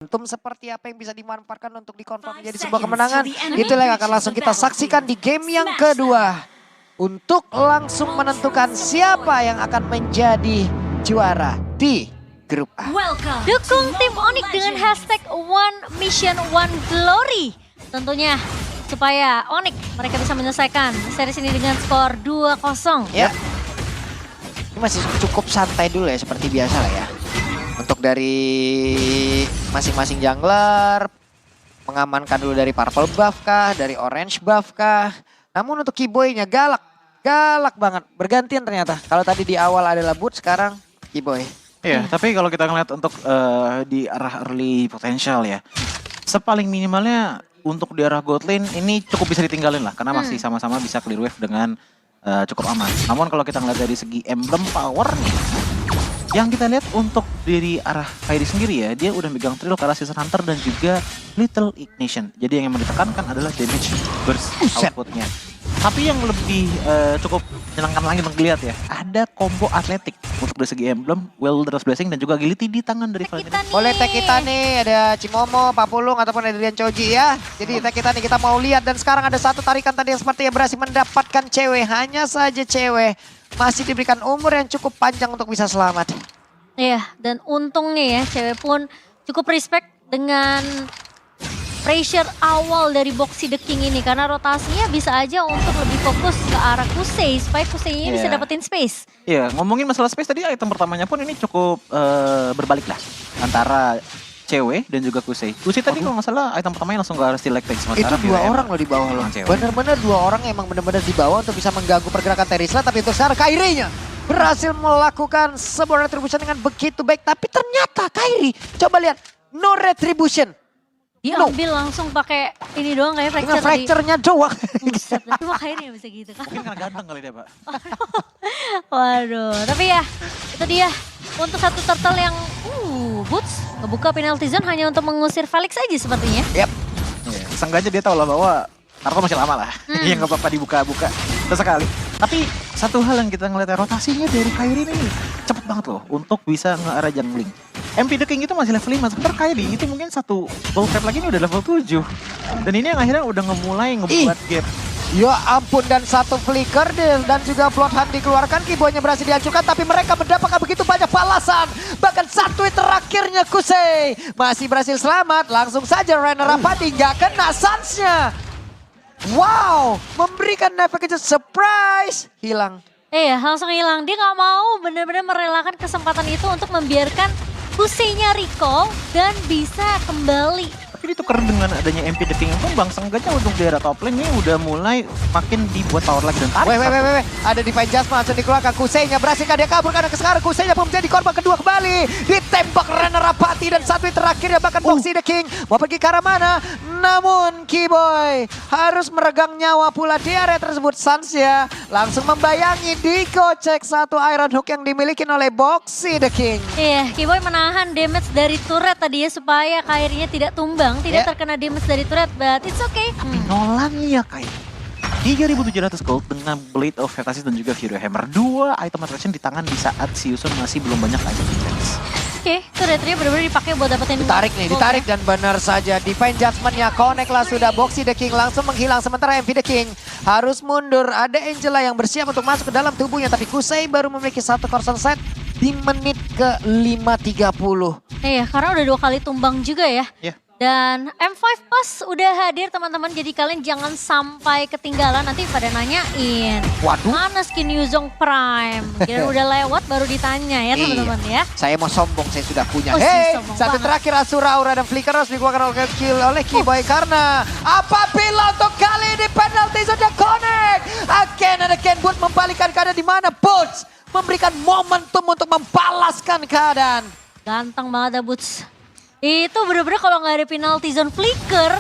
momentum seperti apa yang bisa dimanfaatkan untuk dikonfirm menjadi sebuah kemenangan. Itulah yang akan langsung kita saksikan di game yang kedua. Untuk langsung menentukan siapa yang akan menjadi juara di grup A. Dukung tim Onyx dengan hashtag One Mission One Glory. Tentunya supaya Onyx mereka bisa menyelesaikan series ini dengan skor 2-0. Ya. Ini masih cukup santai dulu ya seperti biasa lah ya. Untuk dari masing-masing jungler, mengamankan dulu dari purple buff kah, dari orange buff kah. Namun untuk Keyboy-nya galak banget. Bergantian ternyata. Kalau tadi di awal adalah Boot, sekarang Keyboy. Iya, tapi kalau kita ngeliat untuk di arah early potential ya, sepaling minimalnya untuk di arah gold lane ini cukup bisa ditinggalin lah, karena masih sama-sama bisa clear wave dengan cukup aman. Namun kalau kita ngeliat dari segi emblem power nih, yang kita lihat untuk dari arah Kairi sendiri ya, dia udah megang Trill ke arah Season Hunter dan juga Little Ignition. Jadi yang ditekankan adalah damage burst outputnya. Tapi yang lebih cukup menyenangkan lagi menggeliat ya, ada combo atletik untuk dari segi emblem, Wilder's Blessing dan juga agility di tangan dari Vladimir. Boleh tag kita nih, ada Cimomo, Papulung ataupun Adrian Choji ya. Jadi tag kita nih, kita mau lihat. Dan sekarang ada satu tarikan tadi yang sepertinya berhasil mendapatkan cewek. Hanya saja cewek masih diberikan umur yang cukup panjang untuk bisa selamat. Iya, dan untungnya ya cewek pun cukup respect dengan pressure awal dari Boxy the King ini. Karena rotasinya bisa aja untuk lebih fokus ke arah Kusei supaya Kusei-nya bisa dapetin space. Iya, ngomongin masalah space tadi item pertamanya pun ini cukup berbalik lah antara cewek dan juga Kusei. Kusei tadi kalau nggak salah item pertamanya langsung ke arah Still Tag. Itu dua orang loh di bawah loh. Bener-bener dua orang emang bener-bener di bawah untuk bisa mengganggu pergerakan Terisla. Tapi untuk sekarang Kairi-nya berhasil melakukan sebuah retribution dengan begitu baik. Tapi ternyata Kairi, coba lihat, no retribution. Dia ambil langsung pakai ini doang kayak fracture dengan fracture-nya doang. Buset, cuma Kairi yang bisa gitu kan. Mungkin karena ganteng kali dia, Pak. Waduh, tapi ya itu dia untuk satu turtle yang Boots ngebuka penalty zone hanya untuk mengusir Felix aja sepertinya. Yap. Yeah, seenggaknya dia tahu lah bahwa Naruto masih lama lah. Iya nggak apa-apa dibuka-buka sesekali. Tapi satu hal yang kita ngeliat rotasinya dari Kairi ini cepet banget loh untuk bisa nge-arah jungling. MP The King itu masih level 5, sebentar Kairi itu mungkin satu ball trap lagi ini udah level 7. Dan ini yang akhirnya udah ngebuat gap. Ya ampun, dan satu flicker dan juga Bloodhound dikeluarkan, Keyboy-nya berhasil dihancurkan, tapi mereka mendapatkan begitu banyak balasan. Bahkan satu terakhirnya Kusei masih berhasil selamat, langsung saja runner-up tadi nggak kena Suns-nya. Wow, memberikan efek kejut, surprise, hilang. Iya, langsung hilang. Dia nggak mau benar-benar merelakan kesempatan itu untuk membiarkan Kusei-nya recall dan bisa kembali. Tapi ditukar dengan adanya MP The King pun bang, seenggaknya untuk daerah top lane ini udah mulai makin dibuat power lagi dan tarik. Weh, ada Divine Jasmine langsung dikeluarkan, Kusei-nya berhasil dia kabur karena sekarang Kusei-nya pun menjadi korban kedua kembali. Ditembak runner-up Pati dan satu terakhirnya bahkan Boxy the King mau pergi ke arah mana. Namun Keyboy harus meregang nyawa pula di area tersebut. Suns ya langsung membayangi dikocek satu Iron Hook yang dimiliki oleh Boxy the King. Iya, Keyboy menahan damage dari turret tadi ya supaya Kairi-nya tidak tumbang, tidak terkena damage dari turret, but it's okay. Tapi nolangnya kayak 3.700 gold dengan Blade of Fantasy dan juga Fury Hammer. Dua item attraction di tangan di saat si Yusun masih belum banyak item defense. Oke, turretnya benar-benar dipakai buat dapetin Ditarik dan benar saja Divine Judgment-nya connect lah sudah. Boxy the King langsung menghilang, sementara MP the King harus mundur. Ada Angela yang bersiap untuk masuk ke dalam tubuhnya, tapi Kusei baru memiliki satu Corson set di menit ke 5.30. Iya, karena udah 2 kali tumbang juga ya. Iya. Dan M5 Plus udah hadir teman-teman, jadi kalian jangan sampai ketinggalan nanti pada nanyain. Waduh. Mana skin Yuzong Prime? Kira udah lewat baru ditanya ya teman-teman ya. Saya mau sombong, saya sudah punya. Oh, Hey, sombong satu banget. terakhir Asura Aura dan Flicker harus dikeluarkan oleh Keyboy karena apabila untuk kali ini penalty sudah connect. Again Boot membalikkan keadaan di mana Boots memberikan momentum untuk membalaskan keadaan. Ganteng banget ya Boots. Itu bener-bener kalau nggak ada penalty zone flicker,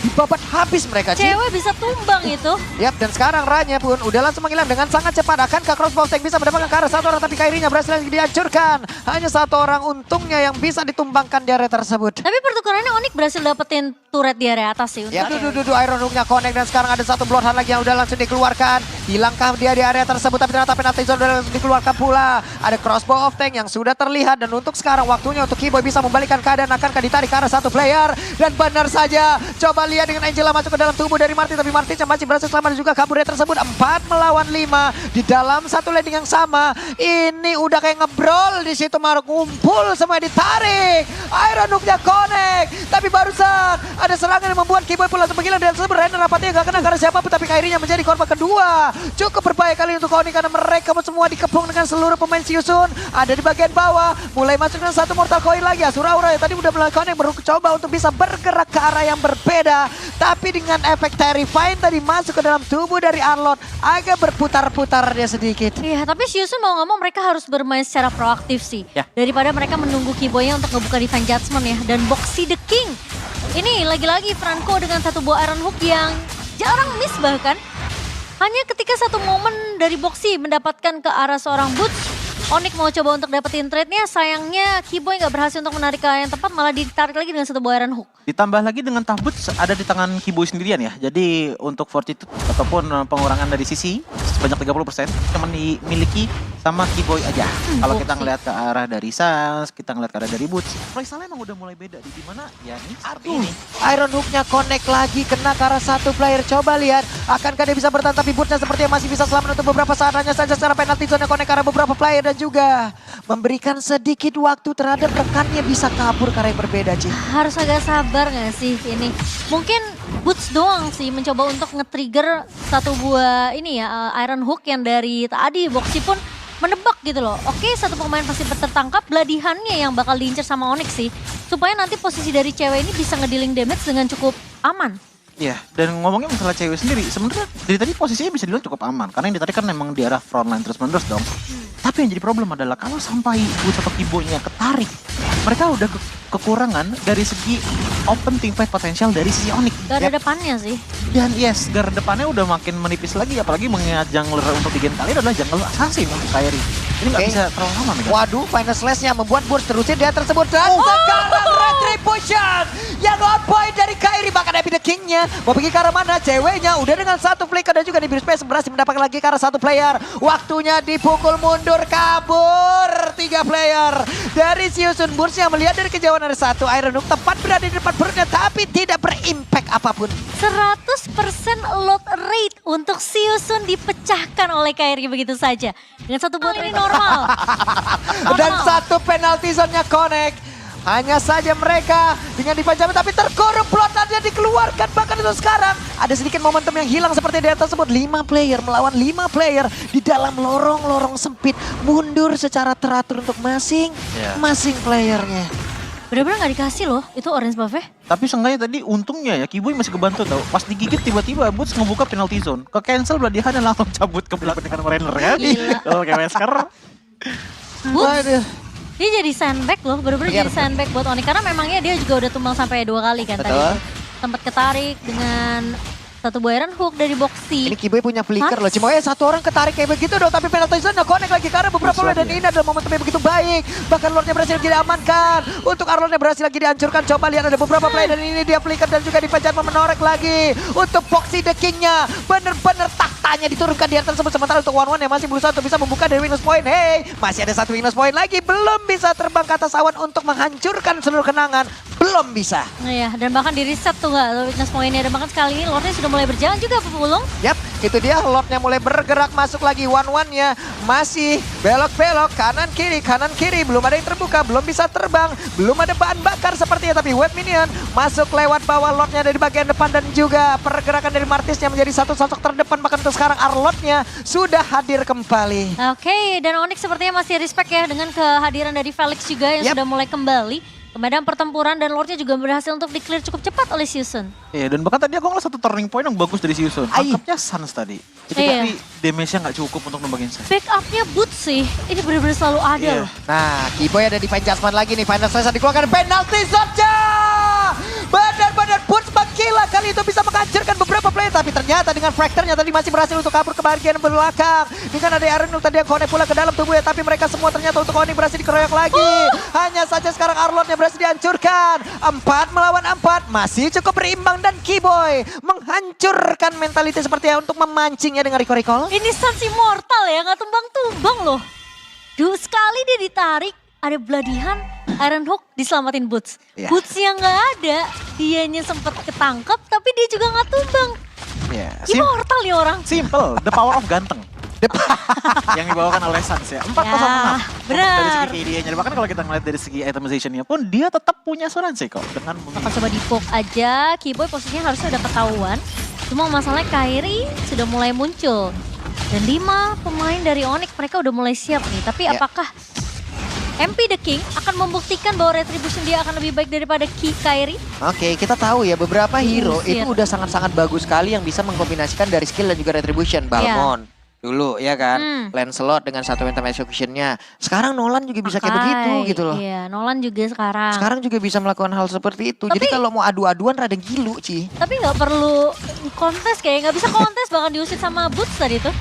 Dibabat habis mereka, Ci. cewek bisa tumbang itu. Yap, dan sekarang Ranya pun udah langsung menghilang dengan sangat cepat. Akankah Crossbow Tank bisa mendapatkan ke arah satu orang, tapi Kairi-nya berhasil dihancurkan. Hanya satu orang untungnya yang bisa ditumbangkan di area tersebut. Tapi pertukarannya Onyx berhasil dapetin turret di area atas sih. Ya, Iron Hook-nya connect dan sekarang ada satu Bloodhound lagi yang udah langsung dikeluarkan. Hilangkah dia di area tersebut, tapi ternyata penalti zone sudah dikeluarkan pula. Ada crossbow of tank yang sudah terlihat, dan untuk sekarang waktunya untuk Kiboy bisa membalikkan keadaan. Akankah ditarik ke arah satu player, dan benar saja. Coba lihat dengan Angela masuk ke dalam tubuh dari Martin, tapi Martin yang masih berhasil selamat dan juga kabur dari tersebut. 4 melawan 5 di dalam satu landing yang sama. Ini udah kayak ngebrol di situ, Maruk ngumpul semua ditarik. Iron Hook-nya connect, tapi barusan ada serangan yang membuat Kiboy pula menghilang dan sebenarnya Renner rapatnya gak kena karena siapapun, tapi Kairinya menjadi korban kedua. Cukup berbahaya kali untuk Oni karena mereka semua dikepung dengan seluruh pemain Siusun. Ada di bagian bawah, mulai masuk dengan satu mortal coin lagi. Asura-Aura yang tadi udah melakukan yang coba untuk bisa bergerak ke arah yang berbeda, tapi dengan efek Terrifying tadi masuk ke dalam tubuh dari Arlott, agak berputar-putar dia sedikit. Iya, tapi Siusun mau nggak mau mereka harus bermain secara proaktif sih. Ya. Daripada mereka menunggu Kiboy-nya untuk ngebuka Divine Judgment ya. Dan Boxy the King. Ini lagi-lagi Franco dengan satu buah Iron Hook yang jarang miss bahkan. Hanya ketika satu momen dari Boxy mendapatkan ke arah seorang Boots, Onyx mau coba untuk dapetin trade-nya, sayangnya Kiboy nggak berhasil untuk menarik ke arah yang tepat, malah ditarik lagi dengan satu buah Iron Hook. Ditambah lagi dengan Tabut ada di tangan Kiboy sendirian ya. Jadi untuk fortitude ataupun pengurangan dari sisi sebanyak 30% cuma dimiliki sama Kiboy aja. Kalau kita Boxy. ngeliat ke arah dari Sans, kita ngeliat ke arah dari Boots, playstyle emang udah mulai beda di dimana ya ini seperti ini. Iron Hook-nya connect lagi, kena ke arah satu player. Coba lihat, akankah dia bisa bertahan, tapi Boots-nya sepertinya masih bisa selamat untuk beberapa saat. Hanya saja secara penalti zone connect ke arah beberapa player dan juga memberikan sedikit waktu terhadap rekannya bisa kabur ke arah yang berbeda, Ci. Harus agak sabar nggak sih ini? Mungkin Boots doang sih mencoba untuk nge-trigger satu buah ini ya, Iron Hook yang dari tadi. Boxy pun menebak gitu loh. Oke, satu pemain pasti tertangkap, Beladihannya yang bakal diincar sama Onyx sih. Supaya nanti posisi dari cewek ini bisa ngedealing damage dengan cukup aman. Iya, dan ngomongnya masalah cewek sendiri, sebenarnya dari tadi posisinya bisa dibilang cukup aman. Karena yang ditarik kan memang di arah frontline terus-menerus dong. Tapi yang jadi problem adalah kalau sampai Boots atau Kiboy-nya ketarik, mereka udah kekurangan dari segi open teamfight potensial dari sisi Onyx. Gak ada depannya sih. Dan yes, guard depannya udah makin menipis lagi, apalagi mengingat jungler untuk di game kali ini adalah jungle assassin untuk Kairi. Ini nggak Oke. bisa terlalu lama nih. Waduh, final slash-nya membuat Burst terusin dia tersebut. Dan sekarang Retribution yang on point dari Kairi. Bahkan Epi the King-nya mau pergi ke arah mana? Ceweknya udah dengan satu flicker dan juga di Space berhasil mendapatkan lagi ke arah satu player. Waktunya dipukul mundur, kabur 3 player dari Siusun. Burst yang melihat dari kejauhan ada satu Iron Hook tepat berada di depan perutnya, tapi tidak berimpact apapun. 100% load rate untuk Siusun dipecahkan oleh Kairi begitu saja. Dengan satu buat ini normal. Dan satu penalty zone-nya connect. Hanya saja mereka dengan dipanjang tapi terkorup, plotnya dikeluarkan. Bahkan itu sekarang ada sedikit momentum yang hilang seperti di atas tersebut. 5 player melawan 5 player di dalam lorong-lorong sempit. Mundur secara teratur untuk masing-masing playernya. Bener-bener gak dikasih loh itu orange buff-nya. Tapi seenggaknya tadi untungnya ya Kiboy masih kebantu tau. Pas digigit tiba-tiba Boots ngebuka penalty zone. Ke-cancel Beladihan dan langsung cabut ke belakang dengan Renner kan. Gila. Oke, Wesker. Boots, Waduh. dia jadi sandbag loh, bener-bener Iya, jadi sandbag buat Onyx. Karena memangnya dia juga udah tumbang sampai 2 kali kan Betul. tadi. Sempat ketarik dengan satu buah Iron Hook dari Boxy. Ini Kiboy punya flicker loh. Cuma satu orang ketarik kayak begitu dong. Tapi penalty zone connect lagi karena beberapa player. Dan ini adalah momentum yang begitu baik. Bahkan Lordnya berhasil diamankan. Untuk Arlotnya berhasil lagi dihancurkan. Coba lihat ada beberapa player. Dan ini dia flicker dan juga dipencet menorek lagi. Untuk Boxy the King-nya. Bener-bener taktanya diturunkan di atas tersebut. Sementara untuk One yang masih berusaha untuk bisa membuka dari Winner's Point. Hey, masih ada satu Winner's Point lagi. Belum bisa terbang ke atas awan untuk menghancurkan seluruh kenangan. Belum bisa. Iya, dan bahkan di reset tuh nggak witness pointnya. Dan bahkan sekali ini Lordnya sudah mulai berjalan juga Pulung. Yap, itu dia Lordnya mulai bergerak masuk lagi. One-one-nya masih belok-belok kanan kiri. Belum ada yang terbuka, belum bisa terbang. Belum ada bahan bakar sepertinya. Tapi web minion masuk lewat bawah Lordnya dari bagian depan. Dan juga pergerakan dari Martisnya menjadi satu sosok terdepan. Bahkan untuk sekarang Arlotnya sudah hadir kembali. Oke, dan Onyx sepertinya masih respect ya dengan kehadiran dari Felix juga yang Yap. sudah mulai kembali ke medan pertempuran. Dan Lordnya juga berhasil untuk di-clear cukup cepat oleh Siusun. Iya, dan bahkan tadi aku ngeliat satu turning point yang bagus dari Siusun. Ai. Angkapnya Sans tadi. Itu Iya. tapi damage-nya nggak cukup untuk nembangin Sans. Backupnya Boots sih, ini benar-benar selalu ada Iya. loh. Nah, Kiboy ada di Judgment lagi nih. Final Slash dikeluarkan penalty zone-nya. Benar-benar Boots menggila kali itu bisa menghancurkan beberapa player. Tapi ternyata dengan Fracture-nya tadi masih berhasil untuk kabur ke bagian belakang. Dengan ada Arnold tadi yang connect pula ke dalam tubuhnya, tapi mereka semua ternyata untuk Onyx berhasil dikeroyok lagi. Hanya saja sekarang Arlotnya berhasil dihancurkan. 4 melawan 4 masih cukup berimbang dan Keyboy menghancurkan mentality sepertinya untuk memancingnya dengan recall. Ini Sans Immortal ya, nggak tumbang-tumbang loh. Dulu sekali dia ditarik, ada Bloody Hand, Iron Hook diselamatin Boots. Iya. Bootsnya nggak ada, dianya sempat ketangkep tapi dia juga nggak tumbang. Ya, Immortal nih orang. Simple, the power of ganteng. Yang dibawakan oleh Sans ya. 4-6. Ya, benar. Dari segi KD-nya. Bahkan kalau kita ngeliat dari segi itemization-nya pun dia tetap punya asuransi kok. Dengan Bakal coba di-poke aja, Keyboy posisinya harusnya udah ketahuan. Cuma masalahnya Kairi sudah mulai muncul. Dan 5 pemain dari Onyx mereka udah mulai siap nih. Tapi Ya. apakah MP The King akan membuktikan bahwa Retribution dia akan lebih baik daripada Kairi? Oke, kita tahu ya beberapa hero Shit. itu udah sangat-sangat bagus sekali yang bisa mengkombinasikan dari skill dan juga retribution. Balmon dulu ya kan, Lancelot dengan satu item execution-nya. Sekarang Nolan juga bisa kayak begitu gitu loh. Iya, Nolan juga sekarang. Sekarang juga bisa melakukan hal seperti itu. Jadi kalau mau adu-aduan rada gilu, Ci. Tapi nggak perlu kontes kayak nggak bisa kontes bahkan diusir sama Boots tadi tuh.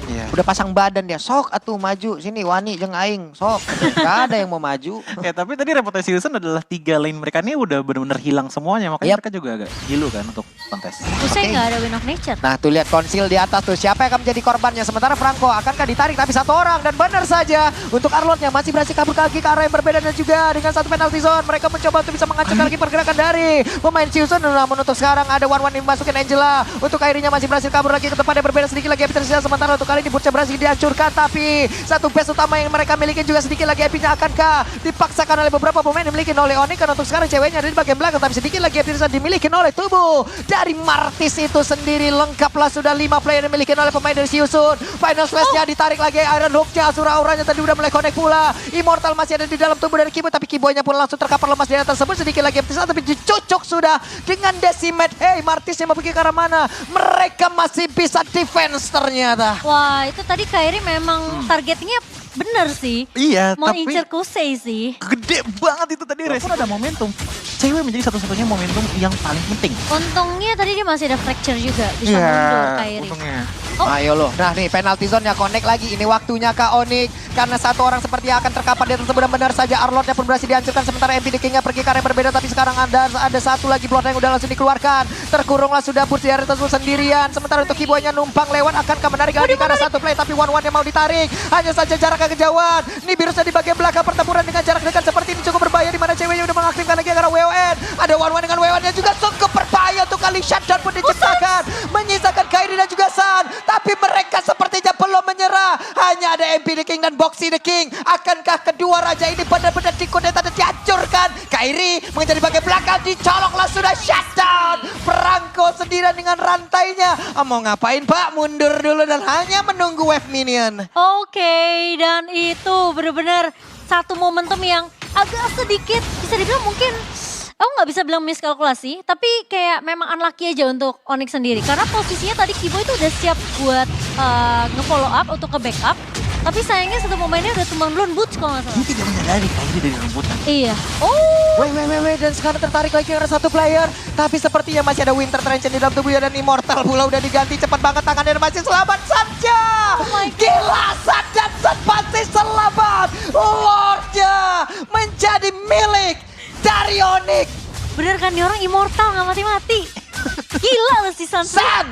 Iya. Udah pasang badan dia, sok atuh maju sini Wani jeung aing, sok. Gak ada yang mau maju. Ya tapi tadi reputasi Houston adalah 3 lane mereka ini udah benar-benar hilang semuanya. Makanya Yap. mereka juga agak gilu kan untuk kontes. Usai Oke. nggak ada Win of Nature. Nah tuh lihat konsil di atas tuh, siapa yang akan menjadi korbannya? Sementara Franco akankah ditarik tapi satu orang, dan benar saja untuk Arlotnya masih berhasil kabur kaki ke arah yang berbeda, dan juga dengan satu penalty zone mereka mencoba untuk bisa menghancurkan lagi pergerakan dari pemain Houston. Namun untuk sekarang ada one-one yang dimasukin Angela, untuk Kairinya masih berhasil kabur lagi ke tempat yang berbeda sedikit lagi tersisa. Sementara untuk kali ini Butcha berhasil dihancurkan, tapi satu base utama yang mereka miliki juga sedikit lagi epinya akankah dipaksakan oleh beberapa pemain yang dimiliki oleh Onyx. Karena untuk sekarang ceweknya ada di bagian belakang, tapi sedikit lagi epinya dimiliki oleh tubuh dari Martis itu sendiri. Lengkaplah sudah 5 player yang dimiliki oleh pemain dari Houston. Final Slash-nya ditarik lagi, Iron Hook-nya, Asura Auranya tadi udah mulai connect pula. Immortal masih ada di dalam tubuh dari Keyboy, tapi Keyboy-nya pun langsung terkapar lemas di atas tersebut. Sedikit lagi epinya tapi dicucuk sudah dengan Decimate. Hey, Martisnya mau pergi ke arah mana? Mereka masih bisa defense ternyata. Wah, itu tadi Kairi memang targetnya bener sih. Iya, Mau tapi incer Kusei sih. gede banget itu tadi. Walaupun ada momentum, cewek menjadi satu-satunya momentum yang paling penting. Untungnya tadi dia masih ada fracture juga. Bisa mundur Kairi. untungnya. Oh. Ayo loh. Nah nih penalty zone-nya connect lagi. Ini waktunya Kak Onyx. Karena satu orang seperti akan terkapar di tersebut, dan benar saja Arlotnya pun berhasil dihancurkan. Sementara MP The King-nya pergi ke arah yang berbeda. Tapi sekarang ada satu lagi blood yang udah langsung dikeluarkan. Terkurunglah sudah Boots di area tersebut sendirian. Sementara untuk Keyboy-nya numpang lewat. Akankah menarik lagi ke arah satu play. Tapi one-one yang mau ditarik. Hanya saja jarak kejauhan. Ini virusnya di bagian belakang. Pertempuran dengan jarak dekat seperti ini cukup berbahaya. Dimana ceweknya udah mengaktifkan lagi ke arah WON. Ada one-one dengan WON-nya juga cukup berbahaya. Untuk kali shutdown pun diciptakan. Menyisakan Kairi dan juga San. Tapi mereka sepertinya belum menyerah. Hanya ada MP The King dan Boxy The King. Akankah kedua raja ini benar-benar dikudeta dan dihancurkan? Kairi mengejar di bagian belakang, dicoloklah sudah shutdown. Franco sendirian dengan rantainya. Mau ngapain Pak? Mundur dulu dan hanya menunggu wave minion. Oke, dan itu benar-benar satu momentum yang agak sedikit bisa dibilang mungkin aku nggak bisa bilang miskalkulasi, tapi kayak memang unlucky aja untuk Onyx sendiri. Karena posisinya tadi Keyboy itu udah siap buat nge-follow up untuk ke-backup. Tapi sayangnya satu momennya udah tumbang duluan Boots kalau nggak salah. Dia tidak menyadari Kairi dari rembutan. Iya. Oh, Weh, dan sekarang tertarik lagi karena satu player. Tapi sepertinya masih ada Winter Trench di dalam tubuhnya, dan Immortal pula udah diganti cepat banget tangannya, dan masih selamat saja. Oh my God. Gila, San dan San masih selamat. Lordnya menjadi milik dari Onyx. bener kan nih orang immortal nggak mati-mati. Gila loh si Sans. San!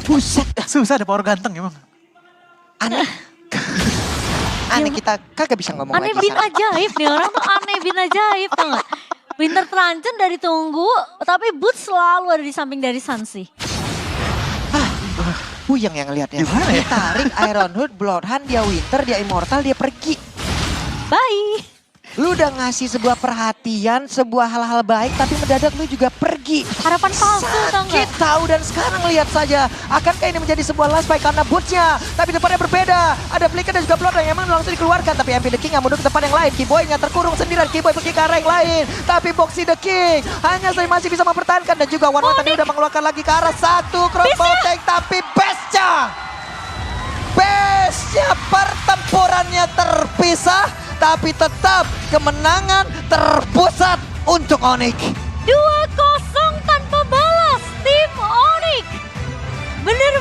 Buset, susah ada power ganteng emang. Aneh kita kagak bisa ngomong Aneh lagi. bin San. ajaib nih orang tuh, aneh bin ajaib tau gak? Winter Tranchen dari tunggu, tapi Boots selalu ada di samping dari Sansi. Puyeng yang ngeliatnya. Gimana ya? Tarik Iron Hood, Bloodhound, dia Winter, dia Immortal, dia pergi. Bye. Lu udah ngasih sebuah perhatian, sebuah hal-hal baik, tapi mendadak lu juga pergi. Harapan palsu tau Sakit gak? tahu, dan sekarang lihat saja. Akankah ini menjadi sebuah last fight karena Boots-nya? Tapi depannya berbeda. Ada Flicker dan juga Blood yang emang langsung dikeluarkan. Tapi MP The King yang mundur ke tempat yang lain. Keyboy-nya terkurung sendirian. Keyboy pergi ke arah yang lain. Tapi Boxy The King hanya saja masih bisa mempertahankan. Dan juga One tadi udah mengeluarkan lagi ke arah satu crossbow tank. Tapi best-nya pertempurannya terpisah. Tapi tetap kemenangan terpusat untuk Onyx. 2-0 tanpa balas, tim Bener